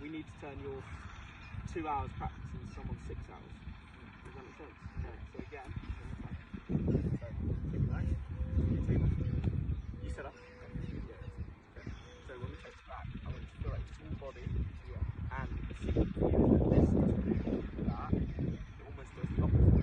we need to turn your 2 hours practice into someone's 6 hours. Does that make sense? Okay. So again, you set up. Okay. So when we take it back, I want you to feel like full body, and the secret for you is that this is to do that. It almost does the opposite.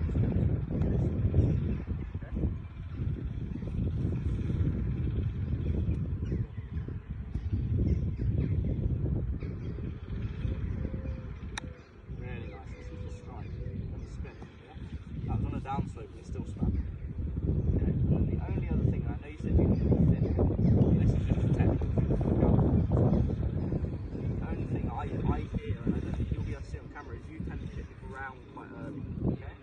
Downslope, but it's still span. Okay. And the only other thing, I know you said you need to be thin, this is just a technical thing. The only thing I hear, and I don't think you'll be able to see on camera, is you tend to hit the ground quite early. Okay?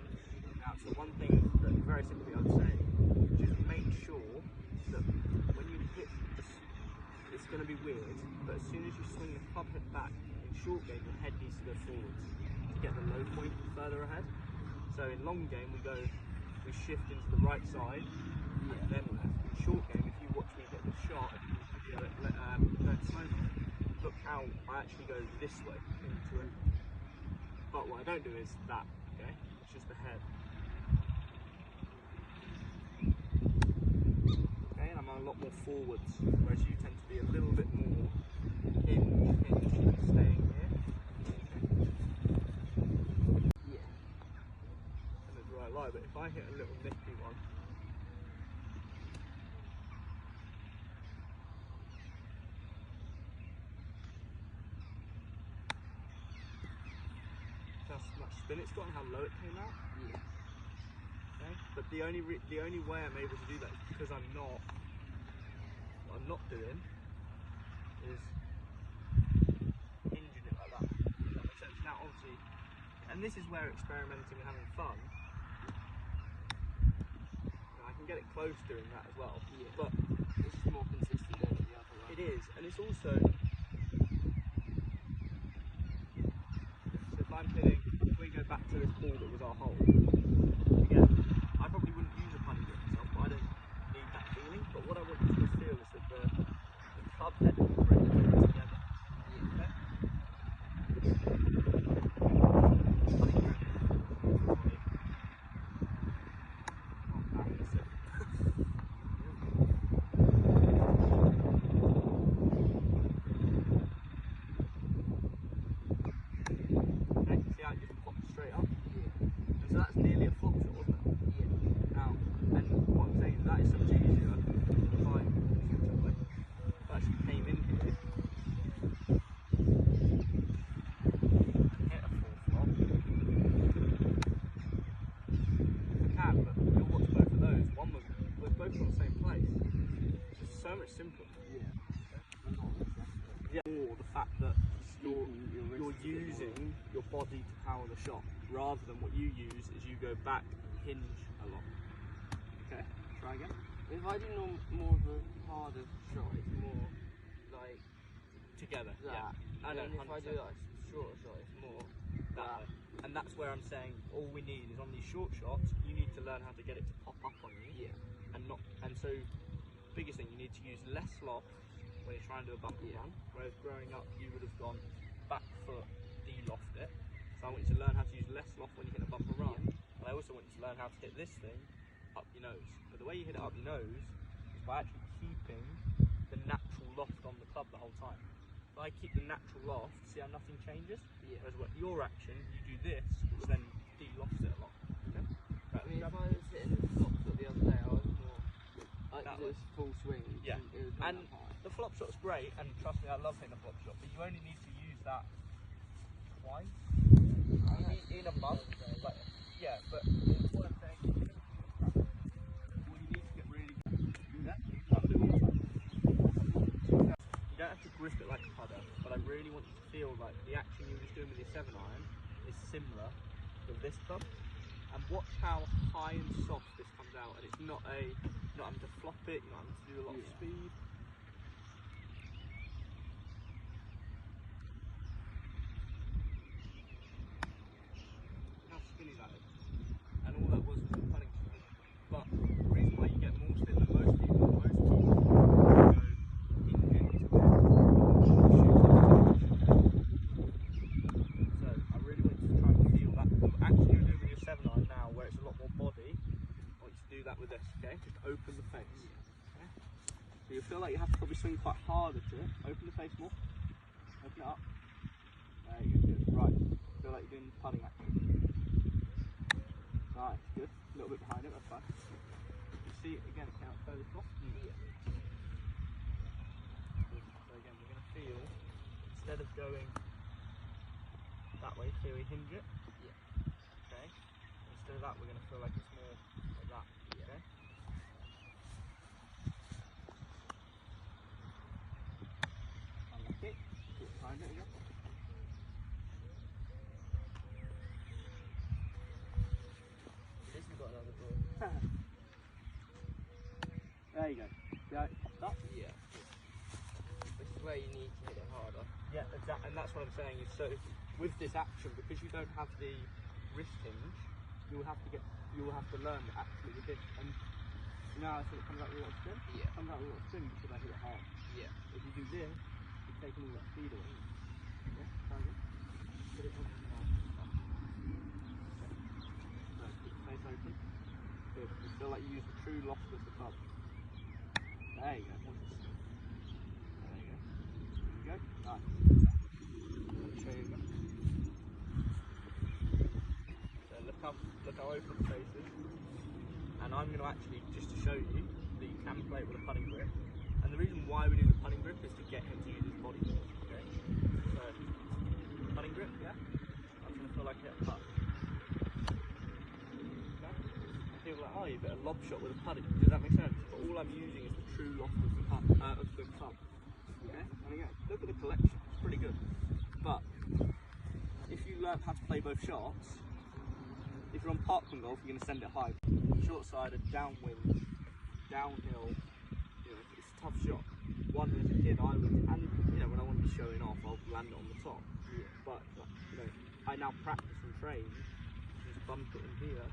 Now, so one thing that very simply I would say, just make sure that when you hit this, it's going to be weird, but as soon as you swing the club head back, in short game, your head needs to go forwards to get the low point further ahead. So in long game we shift into the right side and then left. In short game, if you watch me hit the shot, going slow, look how I actually go this way into it. But what I don't do is that, okay? It's just the head. Okay, and I'm a lot more forwards, whereas you tend to be a little bit more hinge, staying here. But if I hit a little nifty one, that's much spin it's got and how low it came out. Yeah. Okay. But the only way I'm able to do that is because what I'm not doing is hinging it like that. Does that make sense? Now obviously, and this is where experimenting and having fun. Get it close doing that as well, but this is more consistent than the other one. It is, and it's also, if I'm hitting, if we go back to this ball that was our hole, again, I probably wouldn't use a punny grip myself, but I don't need that feeling, but what I want you to feel is that the club head and the grip are together. Okay? Simpler. Yeah. Or the fact that you're using your body to power the shot, rather than what you use is you go back and hinge a lot. Okay, try again. If I do more of a harder shot, it's more like together. That. Yeah. I know. And if I do like a shorter shot, it's more that way. And that's where I'm saying all we need is on these short shots, you need to learn how to get it to pop up on you. Yeah. And so biggest thing, you need to use less loft when you're trying to do a bumper run, whereas growing up you would have gone back foot, de-loft it. So I want you to learn how to use less loft when you hit a bumper run, and I also want you to learn how to hit this thing up your nose. But the way you hit it up your nose is by actually keeping the natural loft on the club the whole time. If I keep the natural loft, see how nothing changes? Whereas what your action, you do this, which then de-lofts it a lot. Okay? I mean, if I was hitting the flop shot the other day, I was more like this full swing. Yeah. And the flop shot's great, and trust me, I love hitting a flop shot, but you only need to use that twice in a month. Like, yeah, but it's what I'm saying. Well, you need to get really good. You don't have to grip it like a putter, but I really want you to feel like the action you were just doing with your 7-iron is similar with this club. And watch how high and soft this comes out, and it's not having to flop it, you're not having to do a lot of speed. How skinny that is. And all that was the putting speed. But the reason why you get more spin than most people go hinging to shoot. Okay, just open the face. Okay. So you feel like you have to probably swing quite harder to it. Open the face more. Open it up. There you go, good. Right. Feel like you're doing putting action. Nice, good. A little bit behind it, that's fine. You see it again, it came out further across. Yeah. So again, we're going to feel, instead of going that way, see we hinge it? Yeah. Okay. Instead of that, we're going to feel like it's more like that. Yeah. Okay. Unlock it. Get behind it again. This has got another door. There you go. See how it popped up? Yeah. This is where you need to hit it harder. Yeah, exactly. And that's what I'm saying is, so with this action, because you don't have the wrist hinge, you'll have to learn that actually with this. And now I said it comes out with a lot of spin. Yeah. It comes out with a lot of spin because I hit it hard. Yeah. If you do this, you're taking all that speed away. Yeah, try again. Put it on the side. So keep the face open. Good. You feel like you use the true loft of the club. There you go. Watch this. There you go. There you go. Nice. Let me show you again. So look how open the face is. And I'm going to actually, just to show you, that you can play it with a putting grip. And the reason why we do the putting grip is to get him to use his body force. Okay? So, putting grip, yeah? I'm going to feel like I hit a putt. People are like, oh, you hit a lob shot with a putty. Does that make sense? But all I'm using is the true loft of the club. Okay? And again, look at the collection. It's pretty good. But if you learn how to play both shots, if you're on parkland golf, you're going to send it high. Short-sided, downwind, downhill. You know, it's a tough shot. One as a kid, I would, and you know, when I want to be showing off, I'll land it on the top. Yeah. But you know, I now practice and train. Just bump it in here.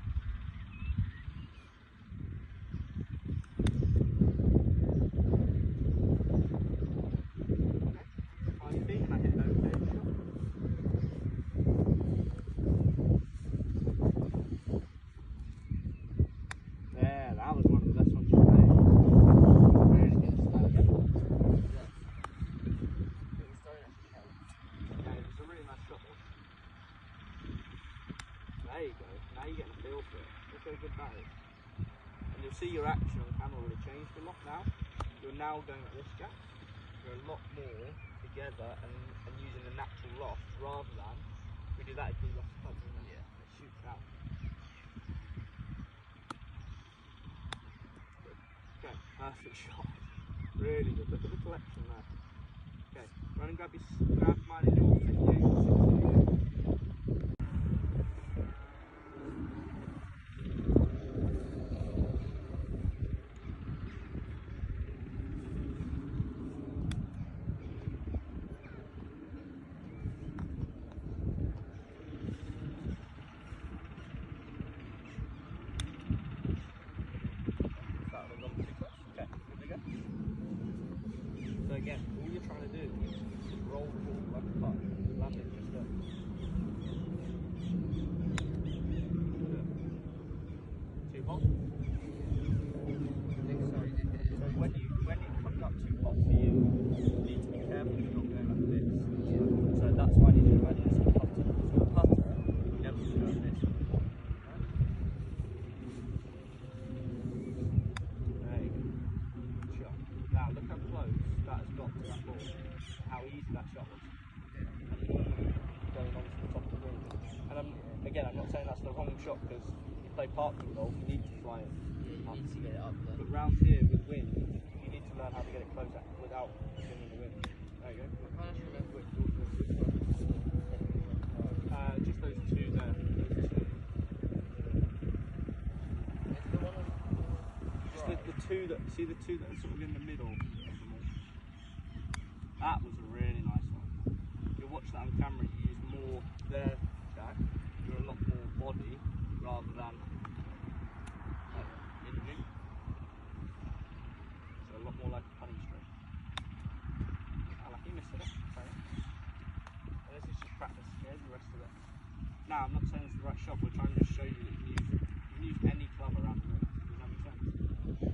There you go. Now you're getting a feel for it. Look how good that is. And you'll see your action on camera will have changed a lot now. You're now going like this, Jack. You're a lot more together and using the natural loft rather than we do that if you lost the punch and it shoots out. Okay, perfect shot. Really good. Look at the collection there. Okay, run and grab mine in your 58 or 60. Again, all you're trying to do is roll the ball like a putt, land it just there. Too hot? So when it comes up too hot for you, you need to be careful you're not going like this. So that's why you need to imagine it's a putter. So a putter, you never just go like this. Right? There you go. Shot. Now look how close that has got to that ball, how easy that shot was. Going on to the top of the green. And I'm not saying that's the wrong shot because you play parkland golf, you need to fly it. Yeah, you need to get it up there. But round here with wind, you need to learn how to get it close without swinging the wind. There you go. I can't actually remember which ball was which one. Just those two there. Those two. Is the one on Just the two that, see the two that are sort of in the middle. That was a really nice one. You'll watch that on camera, you use more there, Jack. You're a lot more body rather than hinging. So a lot more like a punning stroke. I like you missed it. Sorry. And this is just practice. Here's the rest of it. Now I'm not saying it's the right shot, we're trying to just show you that you can use any club around the room. Does that make sense?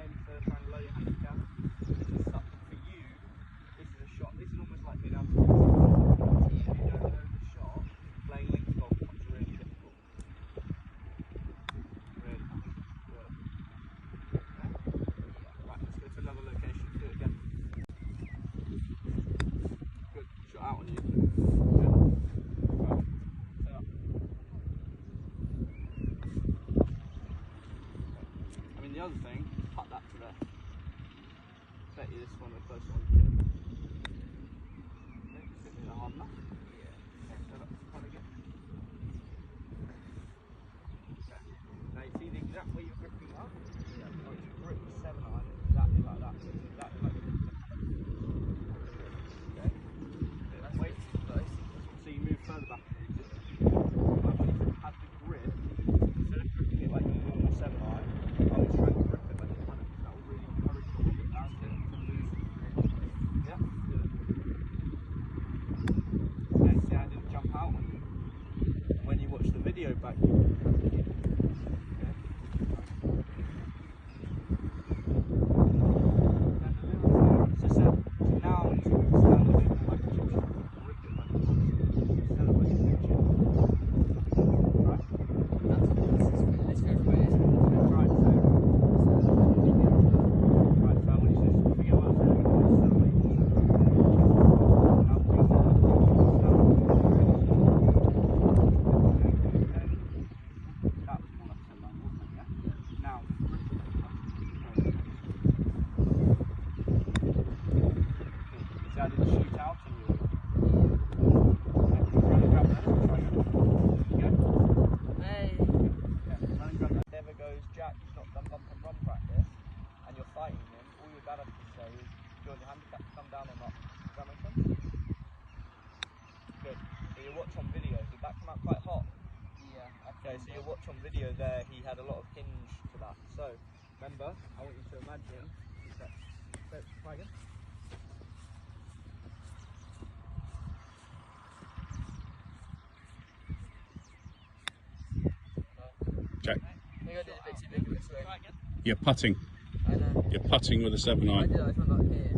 playing to try and lower your handicap. For you, this is a shot. This is almost like being able to. If you don't know the shot, playing links golf becomes really difficult. Really hard. Good. Okay. Right, let's go to another location. Do it again. Good. Shot out on you. Good. Right. Set up. I mean, the other thing, cut that to there. Bet you this one the closer one you can. Okay, just hit me that hard enough. Yeah. Okay, set up, cut again. Okay. Now you see the exact way you're gripping up? Yeah. Oh, you grip the 7-iron exactly like that. So it's exactly like you're gripping it. Okay. That's wait. So you move further back. But when you have the grip, instead of gripping it like your normal 7-iron, I would try and grip it like a punnet. That will really encourage you to get down to lose. Yeah. Okay, see I didn't jump out on you. When you watch the video back, you will. Okay. So now it's stand a bit more like a chip shot. Grip it like a punnet. Stand up like a chip shot. Right. Let's go for it. Right, so I want you to just forget what I said. That was more like a 7-iron, wasn't it? Yeah? Now, see I didn't shoot out on you. Run and grab that. Try again. Okay? Hey. Yeah, run and grab that. Never goes, Jack, you've not done bump and run practice, and you're fighting him, all your dad has to say is, do you want your handicap to come down or not? Does that make sense? Good. So your watch on video, did that come out quite hot? Yeah. Okay, so your watch on video there, he had a lot of hinge to that. So, remember, I want you to imagine, try again. Jack, I think I did a bit too big of a swing. Try again. you're putting. I know. You're putting with a 7-iron. I did, I just went like here.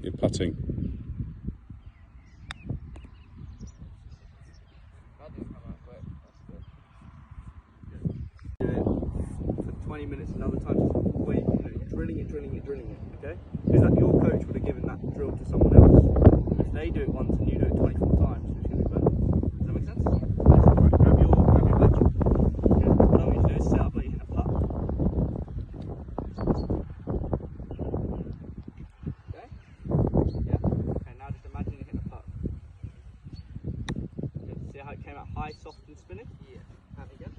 You're putting. That didn't come out quick. That's good. Do it for 20 minutes another time, just wait, you know, drilling it, okay? Because that your coach would have given that drill to someone else. If they do it once and you do it 24 times, who's going to be better? Does that make sense? Right, grab your wedge. Okay, what I want you to do is set up like you're hitting a putt. Okay? Yeah? Okay, now just imagine you're hitting a putt. Okay, see how it came out high, soft and spinning? Yeah. Have it again.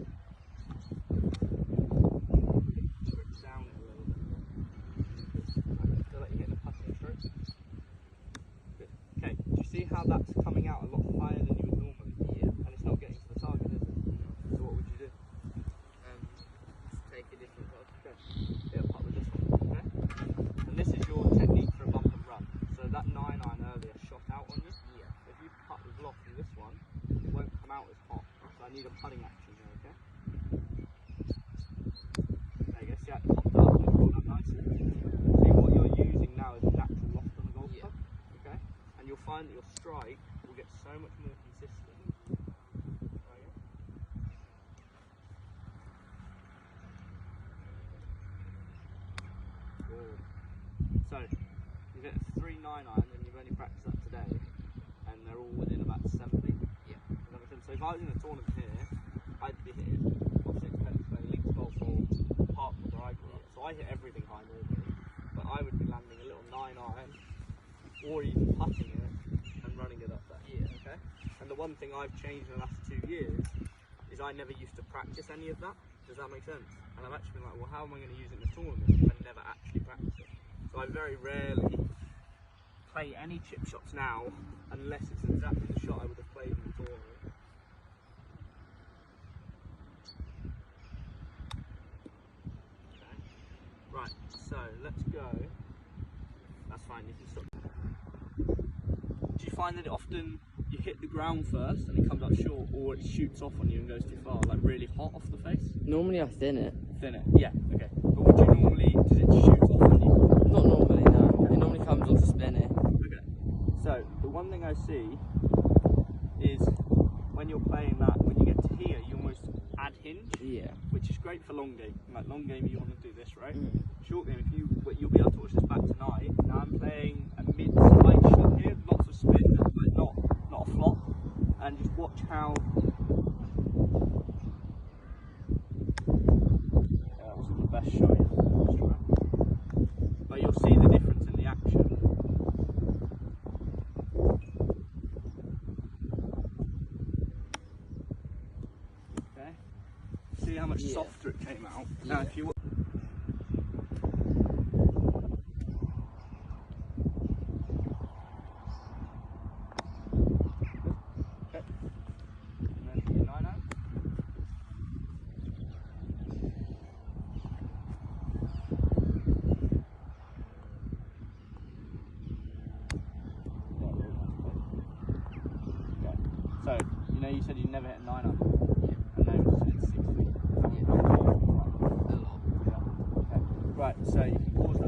Grip down a little bit. I feel like you're hitting a putting stroke. Good. Okay, do you see how that's coming out a lot higher than you would normally? Yeah. And it's not getting to the target, is it? So what would you do? Just take a different club. Okay. Hit a putt with this one. Okay? And this is your technique for a bump and run. So that 9-iron earlier shot out on you. Yeah. If you putt with loft in this one, it won't come out as hot. So I need a putting action here, okay? There you go, see how it popped up and brought that nicely? See what you're using now is a natural loft on the golf club, okay? And you'll find that your strike will get so much more consistent. Try again. Good. So, you get a 3 9-iron and you've only practiced that today, and they're all within about 70. Yeah. Does that make sense? So if I was in a tournament here, I'd be hitting obviously it depends where links golf or park where I grew up. So I hit everything high normally, but I would be landing a little 9-iron or even putting it and running it up there. Yeah. Okay? And the one thing I've changed in the last 2 years is I never used to practice any of that. Does that make sense? And I've actually been like, well, how am I going to use it in the tournament if I never actually practice it? So I very rarely play any chip shots now unless it's exactly the shot I would have played in the tournament. Okay. Right. Right, so let's go. That's fine, you can stop. Do you find that it often you hit the ground first and it comes up short, or it shoots off on you and goes too far, like really hot off the face? Normally I thin it. Thin it, yeah, okay. But would you normally, does it shoot off on you? Not normally, no. It normally comes off spinny. Okay. So the one thing I see is when you're playing that, when you get to here, you almost add hinge. Yeah. Which is great for long game. Like long game, you want to do this, right? Mm. Short game, you'll be able to watch this back tonight. Now I'm playing a mid-side shot here, lots of spin, but not a flop, and just watch how. That wasn't the best shot. But you'll see the difference in the action. Okay. See how much softer it came out. Now, if you So, you know, you said you never hit a 9-iron. Yeah. And now you just hit 60. Yeah. A lot. Yeah. Okay. Right, so you can pause